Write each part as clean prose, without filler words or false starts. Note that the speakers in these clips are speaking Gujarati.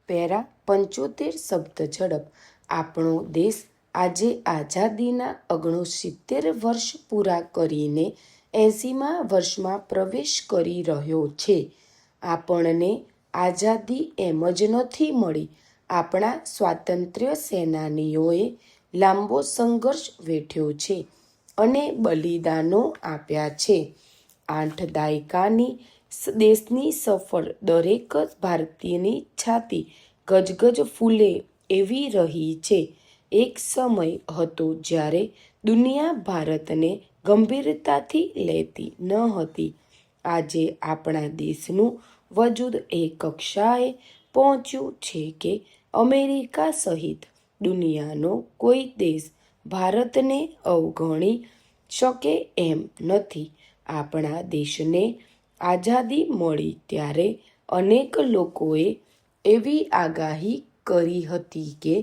પેરા 75 શબ્દ ઝડપ. આપણો દેશ આજે આઝાદીના 69 વર્ષ પૂરા કરીને 80મા વર્ષમાં પ્રવેશ કરી રહ્યો છે. આપણને આઝાદી એમ જ નથી મળી. આપણા સ્વાતંત્ર્ય સેનાનીઓએ લાંબો સંઘર્ષ વેઠ્યો છે અને બલિદાનો આપ્યા છે. 8 દાયકાની દેશની સફર દરેક ભારતીયની છાતી ગજગજ ફૂલે એવી રહી છે. એક સમય હતો જ્યારે દુનિયા ભારતને ગંભીરતાથી લેતી ન હતી. આજે આપણા દેશનું વજૂદ એ કક્ષાએ પહોંચ્યું છે કે અમેરિકા સહિત દુનિયાનો કોઈ દેશ ભારતને અવગણી શકે એમ નથી. આપણા દેશને આઝાદી મળી ત્યારે અનેક લોકોએ એવી આગાહી કરી હતી કે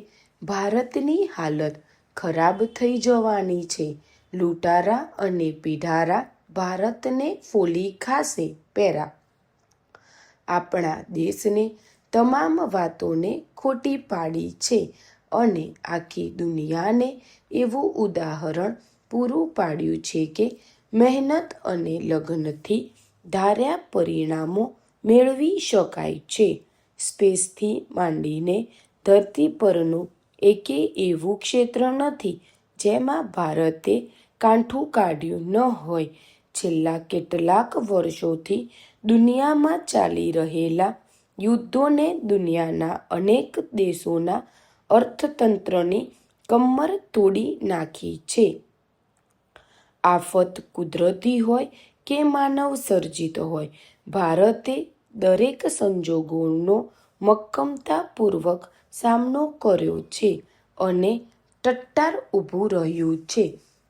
ભારતની હાલત ખરાબ થઈ જવાની છે. લૂંટારા અને પીઢારા ભારતને ફોલી ખાશે. પેરા આપણા દેશને તમામ વાતોને ખોટી પાડી છે અને આખી દુનિયાને એવું ઉદાહરણ પૂરું પાડ્યું છે કે મહેનત અને લગનથી ધાર્યા પરિણામો મેળવી શકાય છે. સ્પેસથી માંડીને ધરતી પરનું એકેય એવું ક્ષેત્ર નથી જેમાં ભારતે કાંઠું કાઢ્યું ન હોય. છેલ્લા કેટલાક વર્ષોથી દુનિયામાં ચાલી રહેલા યુદ્ધોને દુનિયાના અનેક દેશોના અર્થતંત્રની કમર તોડી નાખી છે. આફત કુદરતી હોય કે માનવ સર્જિત હોય, ભારતે દરેક સંજોગોનો મક્કમતાપૂર્વક સામનો કર્યો છે અને ટટ્ટાર ઊભું રહ્યું છે.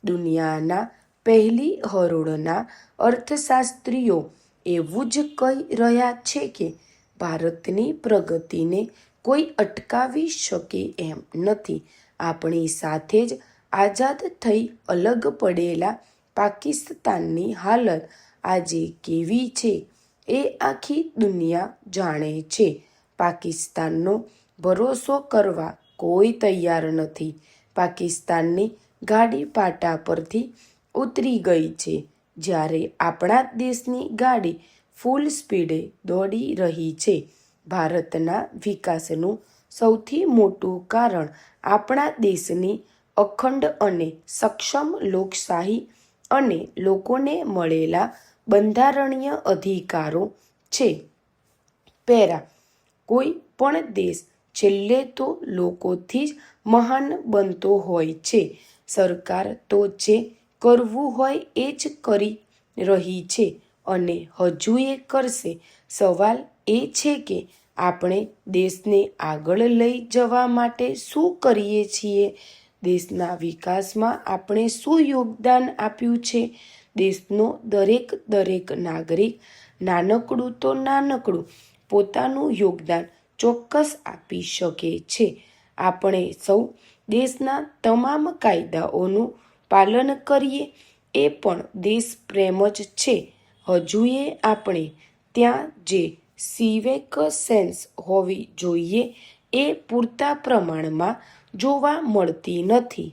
દુનિયાના પહેલી હરોળના અર્થશાસ્ત્રીઓ એવું જ કહી રહ્યા છે કે ભારતની પ્રગતિને કોઈ અટકાવી શકે એમ નથી. આપણી સાથે જ આઝાદ થઈ અલગ પડેલા પાકિસ્તાનની હાલત આજે કેવી છે એ આખી દુનિયા જાણે છે. પાકિસ્તાનનો ભરોસો કરવા કોઈ તૈયાર નથી. પાકિસ્તાનની ગાડી પાટા પરથી ઉતરી ગઈ છે, જ્યારે આપણા દેશની ગાડી ફૂલ સ્પીડે દોડી રહી છે. ભારતના વિકાસનું સૌથી મોટું કારણ આપણા દેશની અખંડ અને સક્ષમ લોકશાહી અને લોકોને મળેલા બંધારણીય અધિકારો છે. પેરા કોઈ પણ દેશ છેલ્લે તો લોકોથી જ મહાન બનતો હોય છે. સરકાર તો જે કરવું હોય એ જ કરી રહી છે અને હજુ એ કરશે. સવાલ એ છે કે આપણે દેશને આગળ લઈ જવા માટે શું કરીએ છીએ? દેશના વિકાસમાં આપણે શું યોગદાન આપ્યું છે? દેશનો દરેક નાગરિક નાનકડું તો નાનકડું પોતાનું યોગદાન ચોક્કસ આપી શકે છે. આપણે સૌ દેશના તમામ કાયદાઓનું પાલન કરીએ એ પણ દેશ પ્રેમ જ છે. હજુ એ આપણે ત્યાં જે સિવિક સેન્સ હોવી જોઈએ એ પૂરતા પ્રમાણમાં જોવા મળતી નથી.